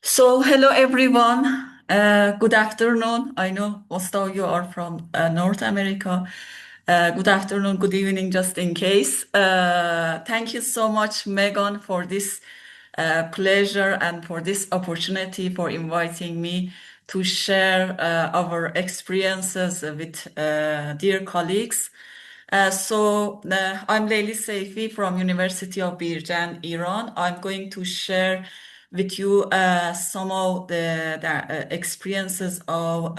Hello everyone. Good afternoon. I know most of you are from North America. Good afternoon, good evening, just in case. Thank you so much, Megan, for this pleasure and for this opportunity for inviting me to share our experiences with dear colleagues. I'm Leyli Seyfi from University of Birjan, Iran. I'm going to share with you some of the experiences of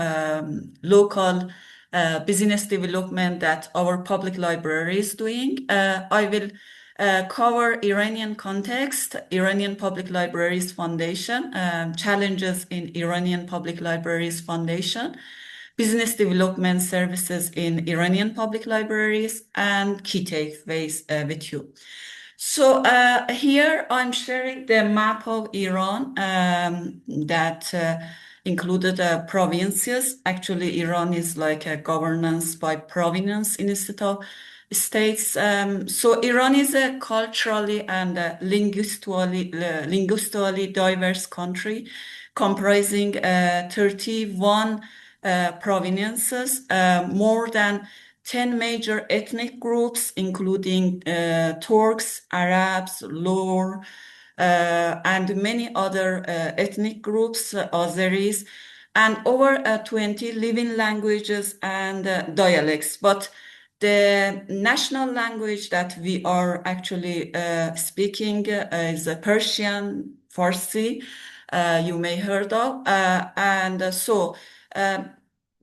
local business development that our public library is doing. I will cover Iranian context, Iranian Public Libraries Foundation, challenges in Iranian Public Libraries Foundation, business development services in Iranian public libraries, and key takeaways with you. Here I'm sharing the map of Iran that included provinces. Actually, Iran is like a governance by province instead of states. So Iran is a culturally and linguistically diverse country comprising 31 provinces, more than 10 major ethnic groups, including Turks, Arabs, Lur, and many other ethnic groups, Azeris, and over 20 living languages and dialects. But the national language that we are actually speaking is Persian, Farsi, you may heard of. Uh,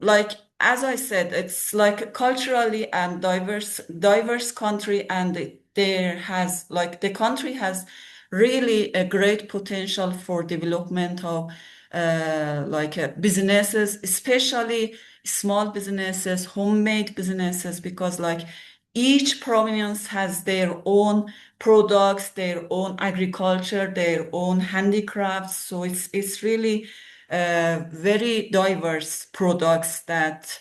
like as I said, it's like culturally and diverse country, and the country has really a great potential for development of businesses, especially small businesses, homemade businesses, because like each province has their own products, their own agriculture, their own handicrafts. So it's really very diverse products that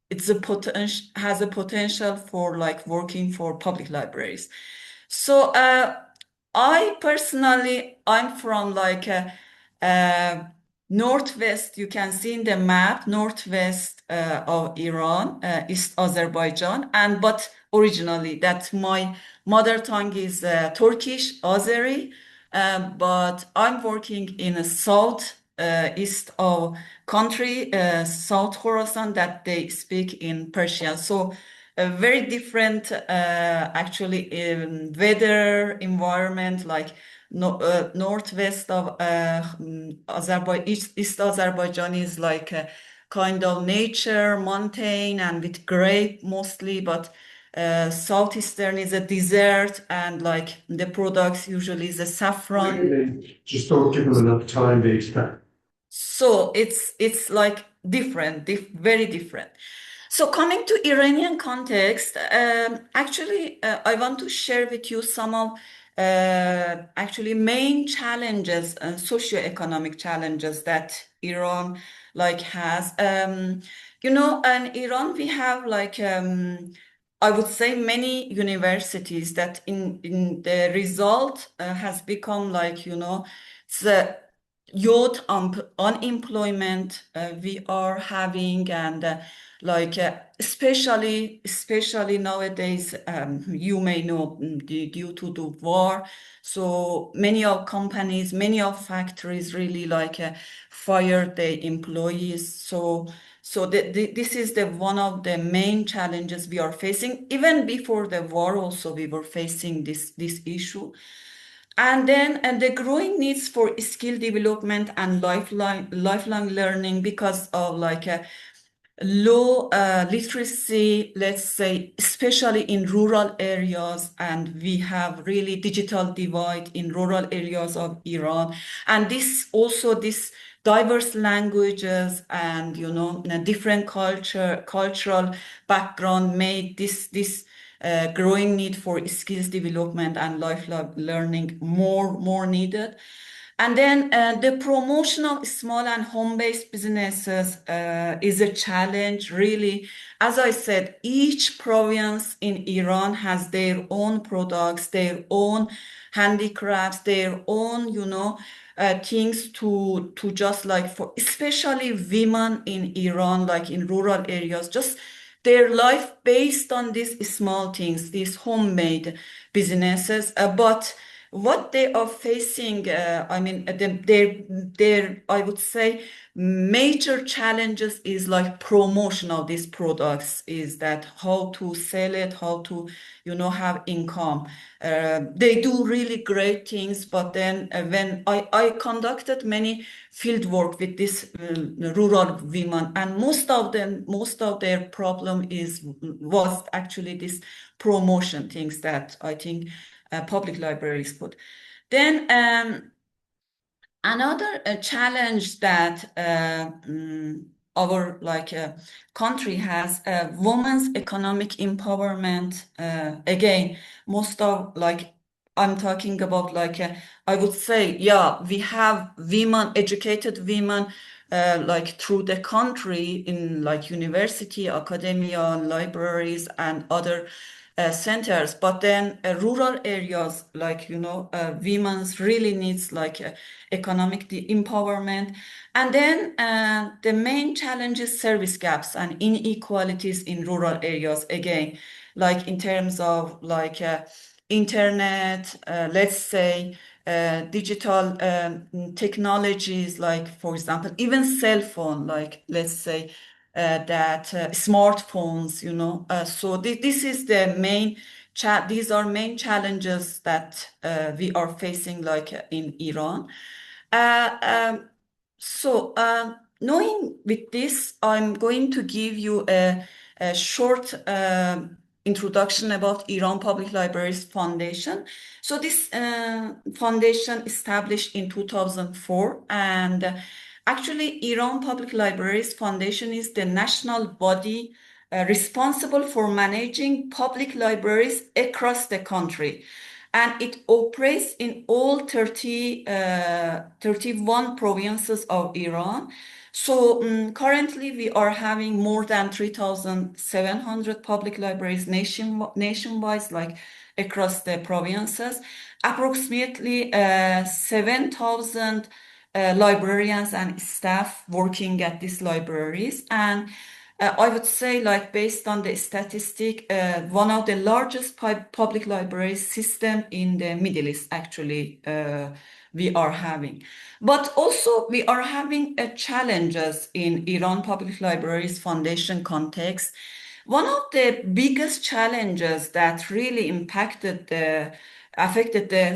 it's a potential has a potential for like working for public libraries. So I personally, I'm from northwest. You can see in the map, northwest of Iran, East Azerbaijan, and but originally that my mother tongue is Turkish, Azeri, but I'm working in a south east of country, South Khorasan, that they speak in Persian. So a very different actually weather environment, like no, northwest of Azerbaijan. East Azerbaijan is like a kind of nature mountain and with grape mostly, but southeastern is a desert, and like the products usually is a saffron. Just don't give them enough time to expect. So it's like very different. So coming to Iranian context, actually, I want to share with you some of actually main challenges and socioeconomic challenges that Iran like has. In Iran we have I would say many universities that in the result has become the youth unemployment we are having, and especially nowadays, you may know, due to the war, so many of companies, many of factories really fire their employees. This is the one of the main challenges we are facing. Even before the war also we were facing this issue. And then the growing needs for skill development and lifelong learning, because of low literacy, let's say, especially in rural areas, and we have really digital divide in rural areas of Iran. And this diverse languages and different cultural background made this growing need for skills development and lifelong learning more needed. And then the promotion of small and home-based businesses is a challenge, really. As I said, each province in Iran has their own products, their own handicrafts, their own, things to just like for especially women in Iran, like in rural areas, just their life based on these small things, these homemade businesses. But what they are facing, I mean, their, I would say, major challenges is like promotion of these products, is that how to sell it, how to, have income. They do really great things, but then when I conducted many field work with this rural women, and most of their problem was actually this promotion things that I think public libraries put. Then another challenge that our country has, women's economic empowerment. Again, most of like I'm talking about I would say, yeah, we have women, educated women, through the country in like university, academia, libraries, and other centers. But then rural areas, women's really needs economic empowerment. And then the main challenge is service gaps and inequalities in rural areas. Again, like in terms of internet, let's say digital technologies, like for example, even cell phone, like let's say that smartphones, so this is the main these are main challenges that we are facing in Iran. Uh, um, Knowing with this, I'm going to give you a short introduction about Iran Public Libraries Foundation. So this foundation established in 2004, and actually Iran Public Libraries Foundation is the national body responsible for managing public libraries across the country. And it operates in all 31 provinces of Iran. So currently we are having more than 3,700 public libraries nationwide, like across the provinces. Approximately 7,000 librarians and staff working at these libraries. And I would say, like based on the statistic, one of the largest public library system in the Middle East, actually, we are having. But also, we are having challenges in Iran Public Libraries Foundation context. One of the biggest challenges that really affected the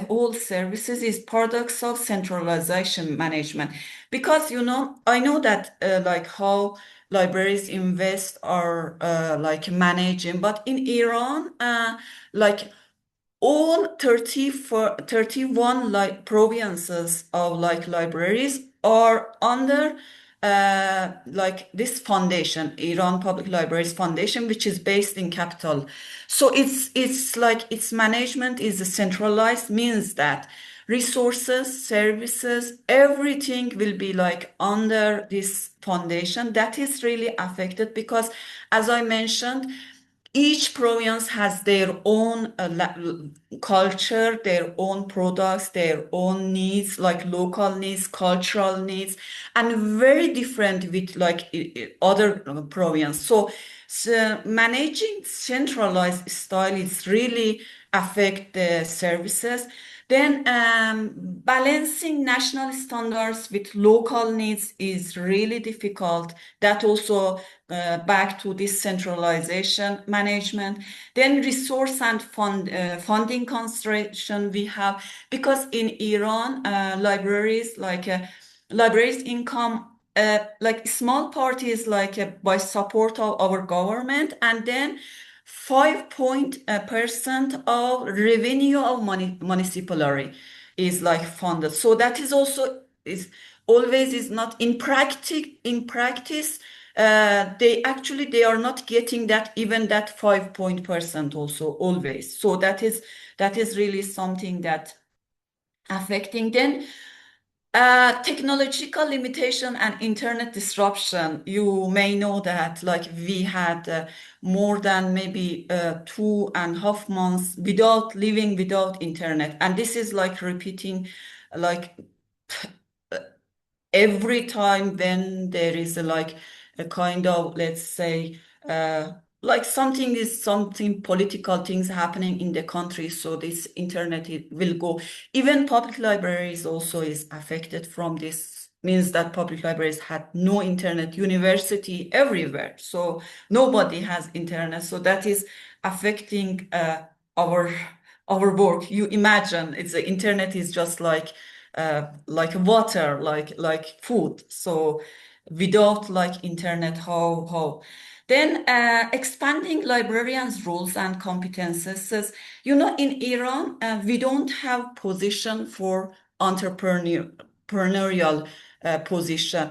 whole services is products of centralization management. Because, I know that how libraries invest or managing, but in Iran, like all 31 provinces of libraries are under this foundation, Iran Public Libraries Foundation, which is based in capital. So it's like its management is centralized, means that resources, services, everything will be like under this foundation. That is really affected because, as I mentioned, each province has their own culture, their own products, their own needs, like local needs, cultural needs, and very different with other province. So managing centralized style is really affect the services. Then balancing national standards with local needs is really difficult. That also back to this centralization management. Then resource and funding consideration we have, because in Iran, libraries income, small part is by support of our government, and then 5% of revenue of municipality is like funded. So that is also is always is not in practice. They are not getting that, even that 5% also always. So that is really something that affecting. Then technological limitation and internet disruption. You may know that we had more than maybe 2.5 months without living without internet, and this is like repeating like every time when there is like a kind of, let's say, uh, like something political things happening in the country, so this internet it will go. Even public libraries also is affected from this, means that public libraries had no internet, university everywhere, so nobody has internet, so that is affecting our our work. You imagine it's the internet is just like water, like food. So without like internet, how? Then expanding librarians' roles and competences. Says, in Iran, we don't have position for entrepreneurial position.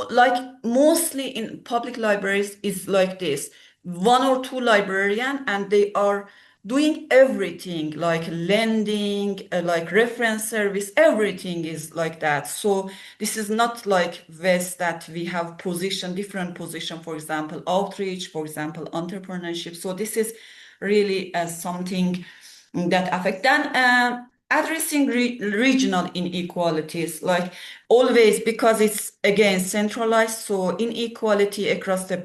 Like mostly in public libraries is like this: one or two librarian, and they are doing everything like lending, like reference service, everything is like that. So this is not like West that we have different position, for example, outreach, for example, entrepreneurship. So this is really something that affect. Then addressing regional inequalities, like always, because it's again centralized, so inequality across the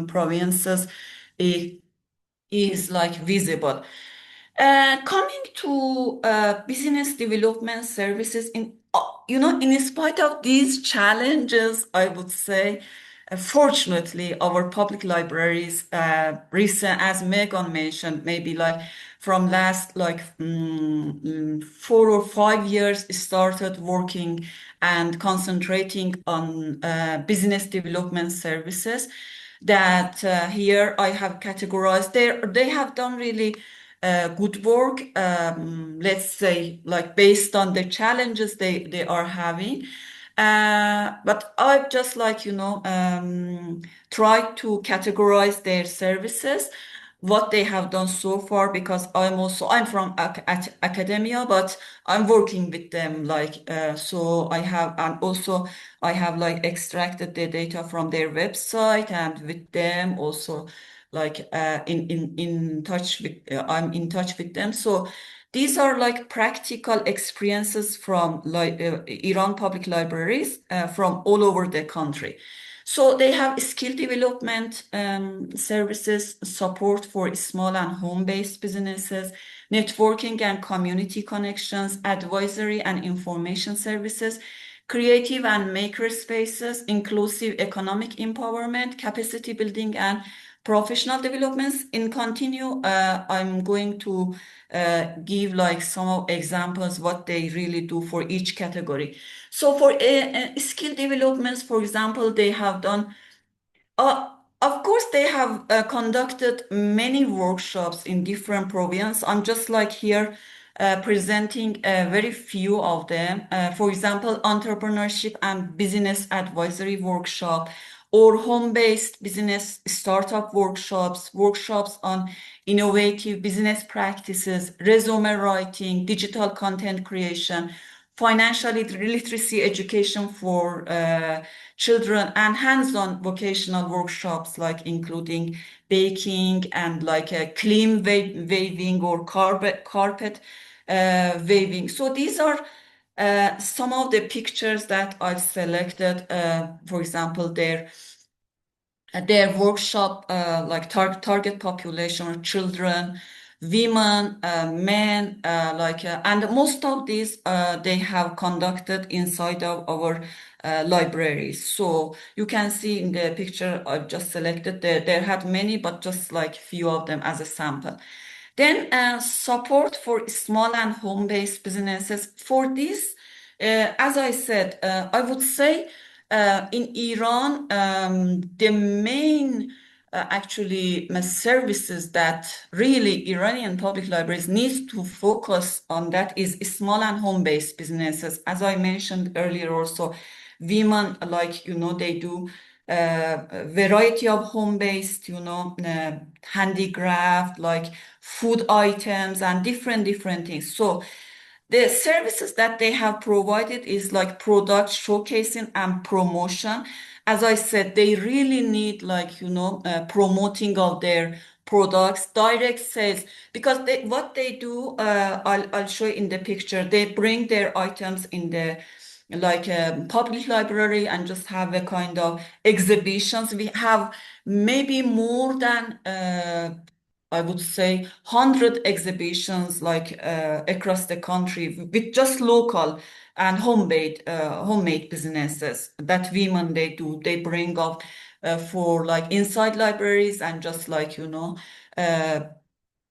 provinces is like visible. Coming to business development services, in spite of these challenges, I would say, fortunately, our public libraries, recent, as Megan mentioned, maybe like from last 4 or 5 years, started working and concentrating on business development services. That here I have categorized. They have done really good work, let's say, like based on the challenges they are having. But I've just tried to categorize their services, what they have done so far, because I'm from academia, but I'm working with them, so I have, and also I have like extracted the data from their website, and with them also like in touch with I'm in touch with them. So these are like practical experiences from Iran public libraries from all over the country. So they have skill development services, support for small and home-based businesses, networking and community connections, advisory and information services, creative and maker spaces, inclusive economic empowerment, capacity building, and professional developments. In continue, I'm going to give like some of examples what they really do for each category. So for skill developments, for example, they have done of course, they have conducted many workshops in different provinces. I'm just like here presenting a very few of them. For example, entrepreneurship and business advisory workshop, or home-based business startup workshops, workshops on innovative business practices, resume writing, digital content creation, financial literacy education for children, and hands-on vocational workshops, like including baking and like a clean waving or carpet waving. So these are some of the pictures that I've selected. For example, their workshop, like target population are children, women, men, and most of these they have conducted inside of our libraries. So you can see in the picture I've just selected, there had many, but just like few of them as a sample. Then support for small and home-based businesses. For this, as I said, I would say in Iran, the main actually services that really Iranian public libraries needs to focus on, that is small and home-based businesses. As I mentioned earlier, also women, like they do a variety of home-based, handicraft, like food items and different things. So the services that they have provided is like product showcasing and promotion. As I said, they really need like, promoting of their products, direct sales, because what they do, I'll show you in the picture. They bring their items in the like a public library and just have a kind of exhibitions. We have maybe more than I would say 100 exhibitions like across the country with just local and homemade businesses that women they do. They bring up for like inside libraries and just like uh,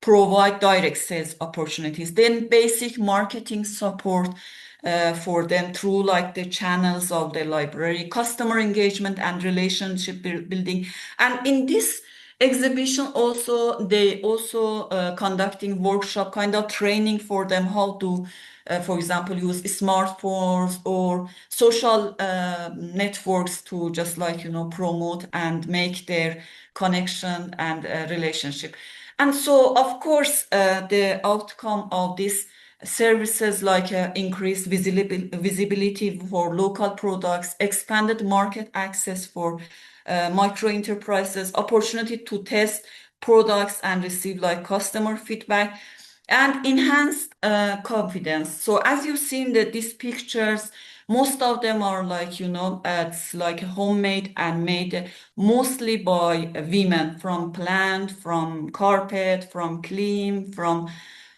provide direct sales opportunities. Then basic marketing support for them through like the channels of the library, customer engagement and relationship building. And in this exhibition also, they also conducting workshop kind of training for them how to, for example, use smartphones or social networks to just like, promote and make their connection and relationship. And so, of course, the outcome of this services like increased visibility for local products, expanded market access for micro enterprises, opportunity to test products and receive like customer feedback, and enhanced confidence. So as you've seen that these pictures, most of them are like, it's like homemade and made mostly by women, from plant, from carpet, from clean, from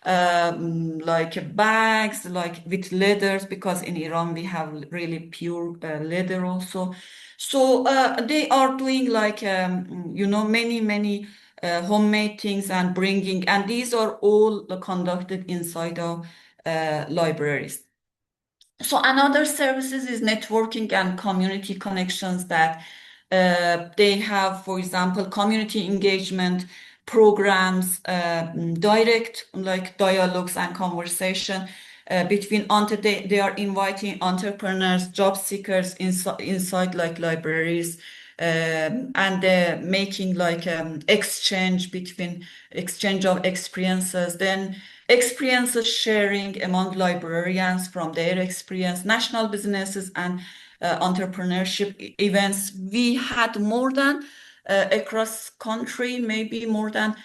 like bags, like with leathers, because in Iran we have really pure leather also. So they are doing like, many homemade things and bringing, and these are all conducted inside of libraries. So another services is networking and community connections that they have, for example, community engagement programs, direct like dialogues and conversation between they are inviting entrepreneurs, job seekers inside like libraries, and making like exchange of experiences, then experiences sharing among librarians from their experience, national businesses and entrepreneurship events. We had more than across country, maybe more than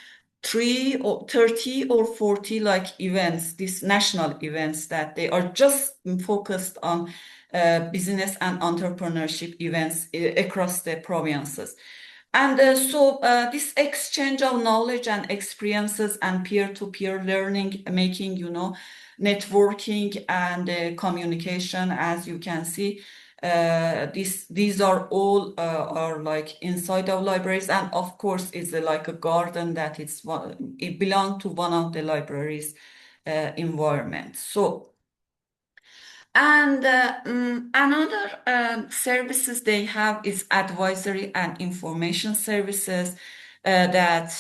30 or 40 like events, these national events that they are just focused on business and entrepreneurship events across the provinces. And so this exchange of knowledge and experiences and peer-to-peer learning, making, networking and communication, as you can see, these are all are like inside of libraries, and of course it's like a garden that it belongs to one of the libraries environment. So and another services they have is advisory and information services, that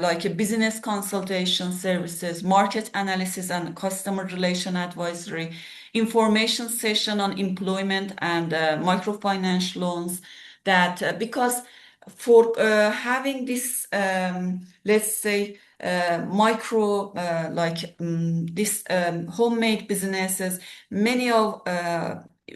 like a business consultation services, market analysis and customer relation advisory, information session on employment and microfinance loans. That because for having this, let's say, micro like this homemade businesses, many of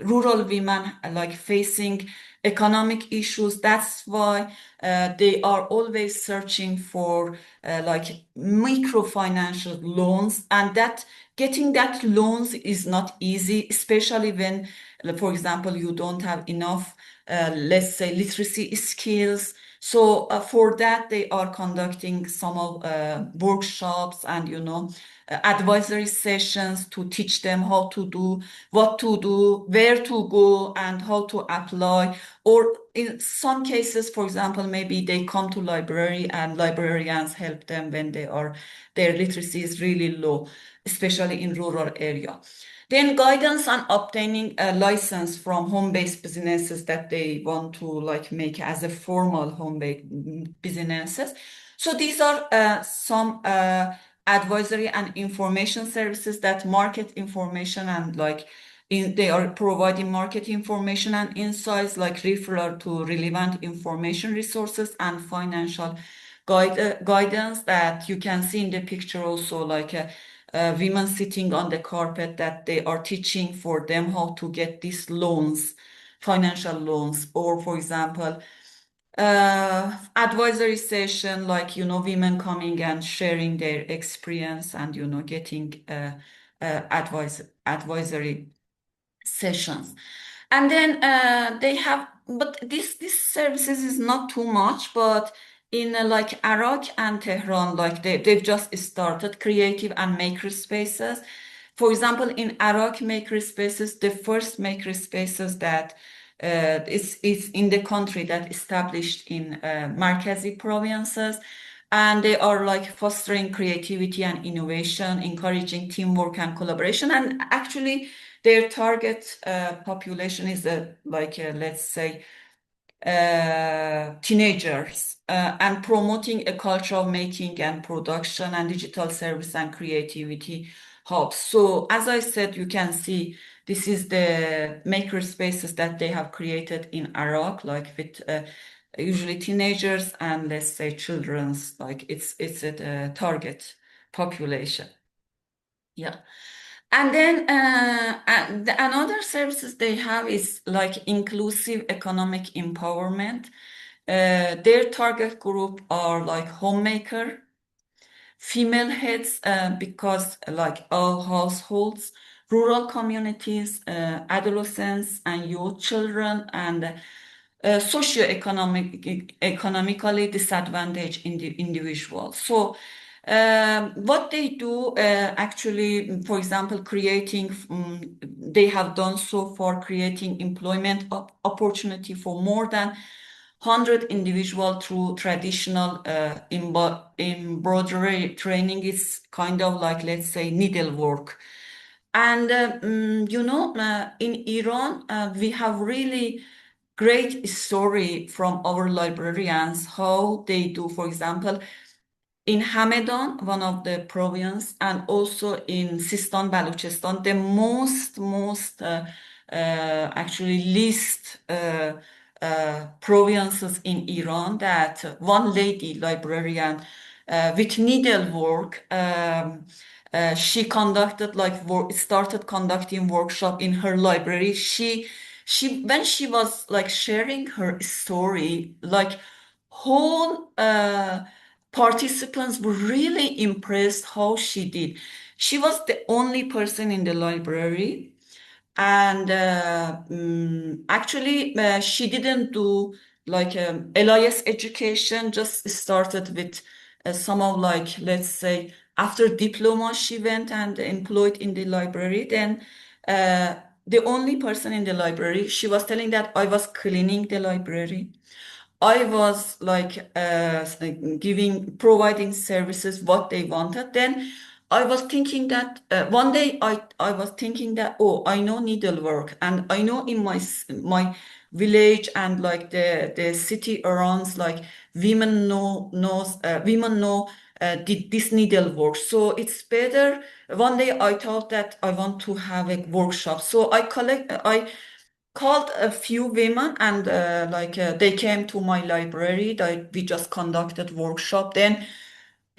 rural women are like facing economic issues. That's why they are always searching for like microfinancial loans, and that getting that loans is not easy, especially when, for example, you don't have enough, let's say, literacy skills. So for that, they are conducting some of workshops and advisory sessions to teach them how to do, what to do, where to go, and how to apply. Or in some cases, for example, maybe they come to library and librarians help them when their literacy is really low, especially in rural area. Then guidance on obtaining a license from home-based businesses that they want to like make as a formal home-based businesses. So these are some advisory and information services, that market information and like they are providing market information and insights, like referral to relevant information resources and financial guidance, that you can see in the picture also, like women sitting on the carpet, that they are teaching for them how to get these loans, financial loans. Or for example, advisory session, like women coming and sharing their experience and getting advisory sessions. And then they have, but this services is not too much, but in like Iraq and Tehran, like they've just started creative and maker spaces. For example, in Iraq maker spaces, the first maker spaces that is in the country that established in Markazi provinces, and they are like fostering creativity and innovation, encouraging teamwork and collaboration. And actually, their target population is let's say teenagers, and promoting a culture of making and production and digital service and creativity hubs. So as I said, you can see this is the maker spaces that they have created in Iraq, like with usually teenagers and let's say children's, like it's a target population. Yeah. And then another services they have is like inclusive economic empowerment. Their target group are like homemaker, female heads, because like all households, rural communities, adolescents and youth children, and economically disadvantaged individuals. So what they do actually, for example, they have done so far creating employment opportunity for more than 100 individuals through traditional embroidery training. Is kind of like, let's say, needlework. And in Iran, we have really great story from our librarians how they do, for example, in Hamadan, one of the province, and also in Sistan, Balochistan, the most actually least provinces in Iran, that one lady librarian with needlework, she conducted like work, started conducting workshop in her library. She when she was like sharing her story, like whole participants were really impressed how she did. She was the only person in the library, and actually, she didn't do like LIS education, just started with some of like, let's say, after diploma, she went and employed in the library. Then the only person in the library, she was telling that I was cleaning the library. I was like providing services what they wanted. Then I was thinking that one day I was thinking that, oh, I know needlework, and I know in my village and like the city around, like women know this needlework. So it's better. One day I thought that I want to have a workshop. So I called a few women, and they came to my library. We just conducted workshop. Then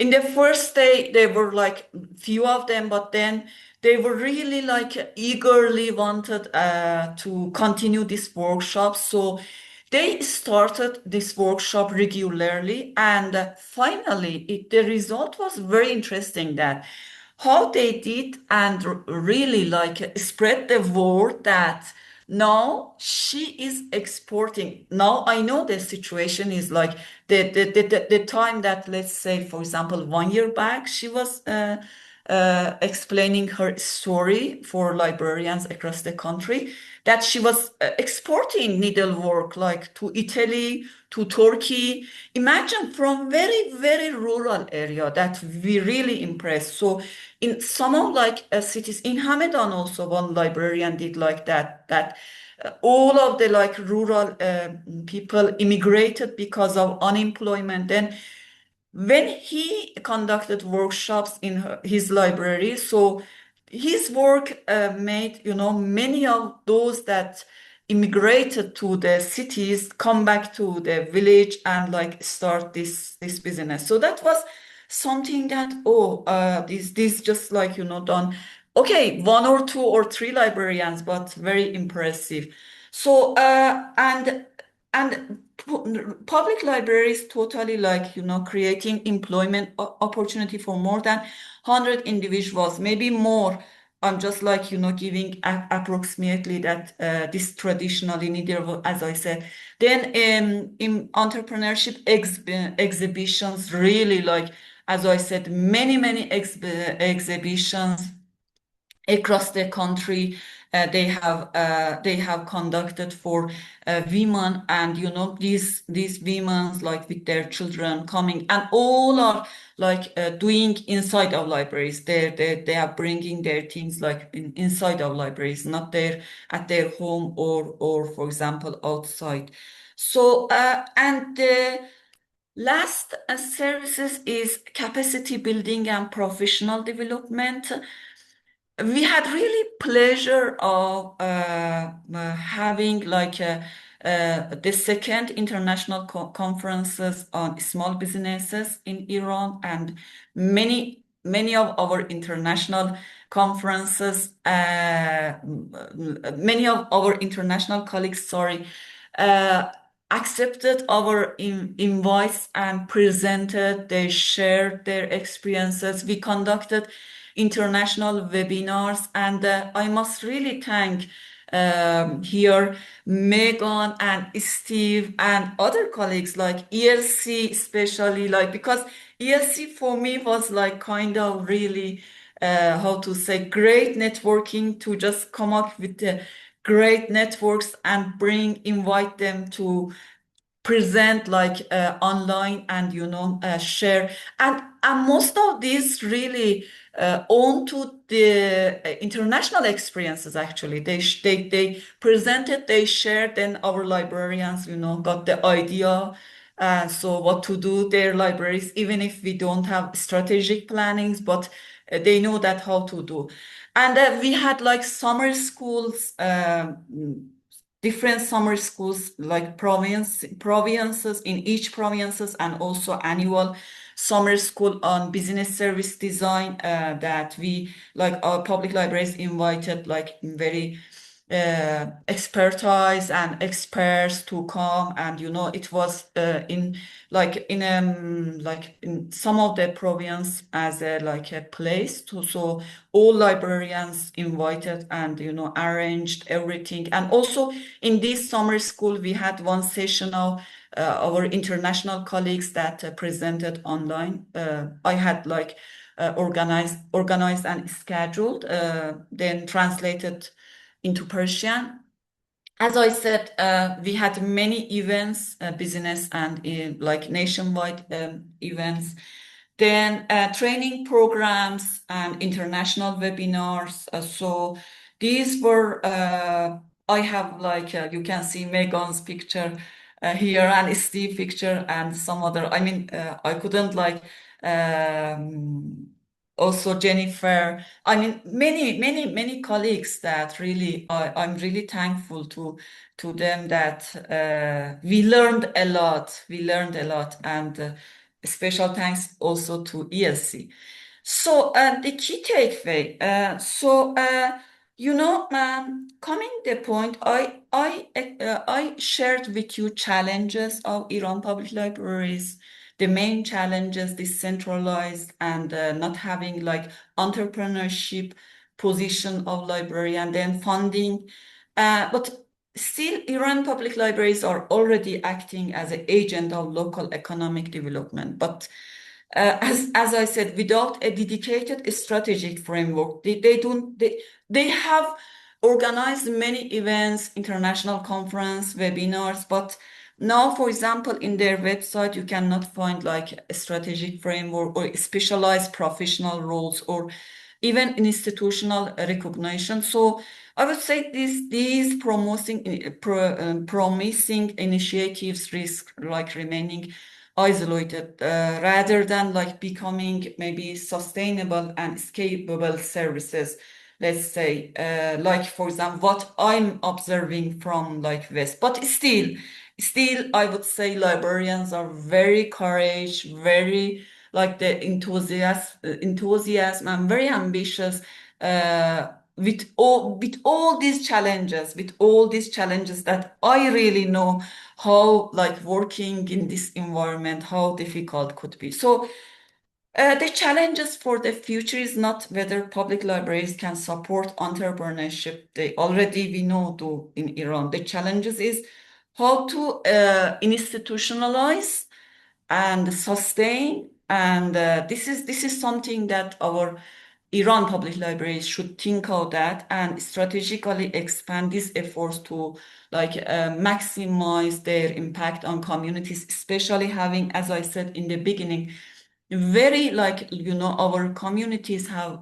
in the first day they were like few of them, but then they were really like eagerly wanted to continue this workshop. So they started this workshop regularly, and finally the result was very interesting, that how they did, and really like spread the word that now she is exporting. Now I know the situation is like the time that, let's say, for example, 1 year back, she was explaining her story for librarians across the country, that she was exporting needlework like to Italy, to Turkey. Imagine, from very, very rural area, that we really impressed. So in some of like cities in Hamadan also, one librarian did like that all of the like rural people immigrated because of unemployment. Then when he conducted workshops in his library, so his work made, many of those that immigrated to the cities come back to the village and like start this business. So that was something that, oh, this just like, done. Okay, one or two or three librarians, but very impressive. So and public libraries totally like, creating employment opportunity for more than 100 individuals, maybe more. I'm just like, giving approximately that this traditionally neither, as I said. Then in entrepreneurship exhibitions, really like, as I said, many exhibitions across the country. They have conducted for women, and these women like with their children coming, and all are like doing inside of libraries. They are bringing their things like inside of libraries, not there at their home, or for example outside. So and the last services is capacity building and professional development. We had really pleasure of having like the second international conferences on small businesses in Iran, and many of our international conferences, many of our international colleagues, sorry, uh, accepted our invites and presented. They shared their experiences. We conducted international webinars. And I must really thank here Megan and Steve and other colleagues like ELC, especially like, because ELC for me was like kind of really how to say, great networking, to just come up with the great networks and invite them to present like online, and share. And most of these really own to the international experiences. Actually, they presented, they shared, then our librarians got the idea. So what to do their libraries, even if we don't have strategic plannings, but they know that how to do. And we had like summer schools, different summer schools, like provinces in each provinces, and also annual summer school on business service design, that we, like, our public libraries invited like very expertise and experts to come. And it was in like in some of the province as a like a place to, so all librarians invited, and arranged everything. And also in this summer school we had one session of our international colleagues that presented online. I had like organized and scheduled, then translated into Persian. As I said, we had many events, business and like nationwide events. Then training programs and international webinars. So these were, I have like, you can see Megan's picture here, and Steve picture, and some other. I mean, I couldn't like, um, also Jennifer. I mean, many colleagues that really, I'm really thankful to them, that we learned a lot. We learned a lot, and special thanks also to ELC. So the key takeaway. Coming the point, I shared with you challenges of Iran public libraries. The main challenges, decentralized, and not having like entrepreneurship position of library, and then funding. But still, Iran public libraries are already acting as an agent of local economic development. But as I said, without a dedicated strategic framework, they have organized many events, international conference, webinars, but now, for example, in their website, you cannot find like a strategic framework or specialized professional roles, or even institutional recognition. So I would say these promising initiatives risk like remaining isolated, rather than like becoming maybe sustainable and scalable services. Let's say, like for example, what I'm observing from like West. But still, I would say librarians are very courage, very like the enthusiasm, and very ambitious. With all these challenges that I really know how like working in this environment, how difficult could be. So The challenges for the future is not whether public libraries can support entrepreneurship. They already we know do in Iran. The challenges is how to institutionalize and sustain. And this is something that our Iran public libraries should think of that and strategically expand these efforts to maximize their impact on communities, especially having, as I said in the beginning, very our communities have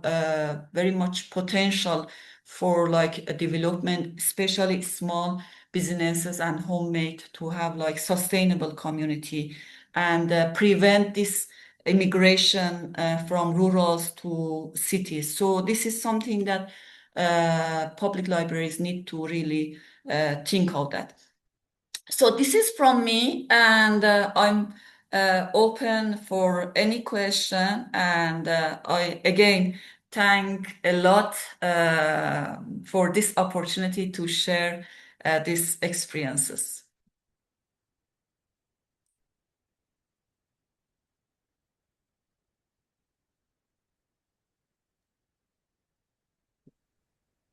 very much potential for a development, especially small businesses and homemade to have sustainable community and prevent this immigration from rurals to cities. So this is something that public libraries need to really think of that. So this is from me, and I'm open for any question. And I again thank a lot for this opportunity to share these experiences.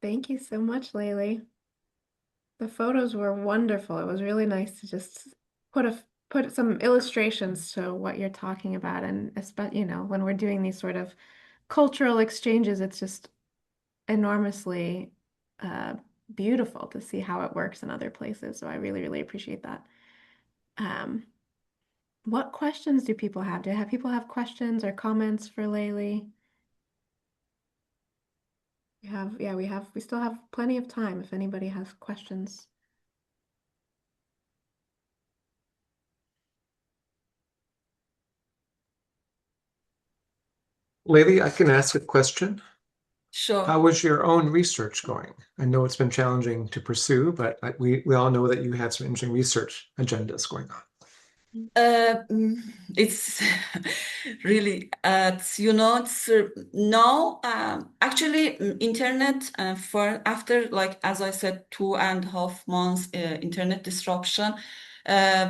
Thank you so much, Layli. The photos were wonderful. It was really nice to just put a put some illustrations to what you're talking about, and especially, when we're doing these sort of cultural exchanges, it's just enormously uh, beautiful to see how it works in other places. So I really, really appreciate that. Um, what questions do people have? Do people have questions or comments for Layli? We still have plenty of time if anybody has questions. Lately, I can ask a question. Sure. How is your own research going? I know it's been challenging to pursue, but we all know that you have some interesting research agendas going on. It's really, now, actually, internet for after, as I said, 2.5 months internet disruption,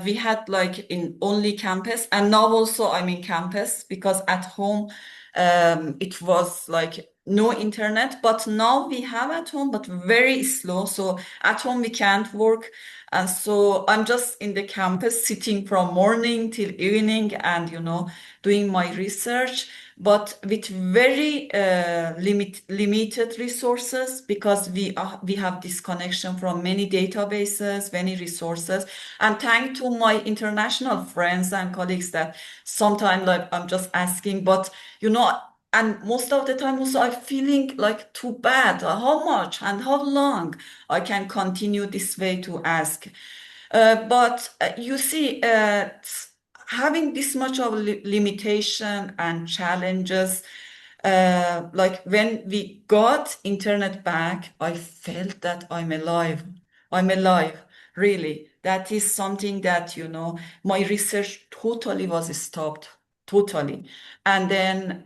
we had in only campus, and now also I'm in campus because at home, it was no internet, but now we have at home, but very slow. So at home we can't work. And so I'm just in the campus sitting from morning till evening and, doing my research, but with very limited resources because we have disconnection from many databases, many resources. And thanks to my international friends and colleagues that sometimes I'm just asking, but, and most of the time also I'm feeling too bad. How much and how long I can continue this way to ask. But you see, having this much of limitation and challenges, when we got internet back, I felt that I'm alive. I'm alive, really. That is something that, my research totally was stopped, totally. And then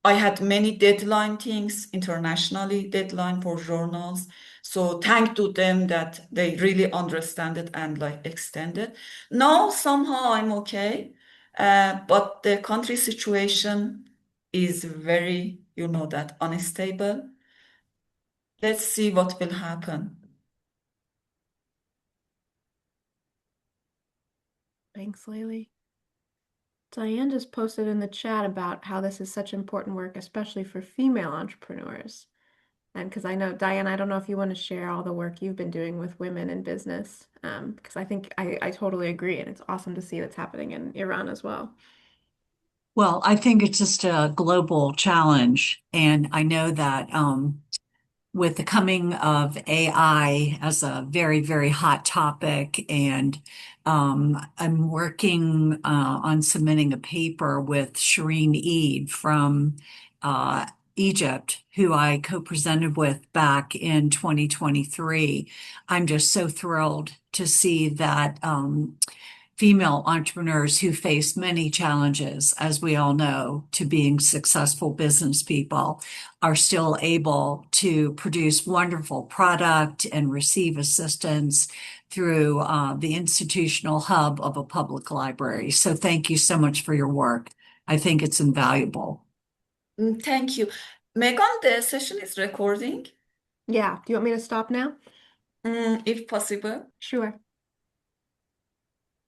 I had many deadline things, internationally deadline for journals. So thank to them that they really understand it and extend it. Now somehow I'm okay, but the country situation is very, that unstable. Let's see what will happen. Thanks, Layli. Diane just posted in the chat about how this is such important work, especially for female entrepreneurs. And because I know, Diane, I don't know if you want to share all the work you've been doing with women in business, because I think I totally agree, and it's awesome to see that's happening in Iran as well. Well, I think it's just a global challenge. And I know that with the coming of AI as a very, very hot topic, and I'm working on submitting a paper with Shireen Eid from Egypt, who I co-presented with back in 2023. I'm just so thrilled to see that female entrepreneurs who face many challenges, as we all know, to being successful business people are still able to produce wonderful product and receive assistance through the institutional hub of a public library. So thank you so much for your work. I think it's invaluable. Thank you. Megan, the session is recording, Yeah. Do you want me to stop now? if possible. Sure.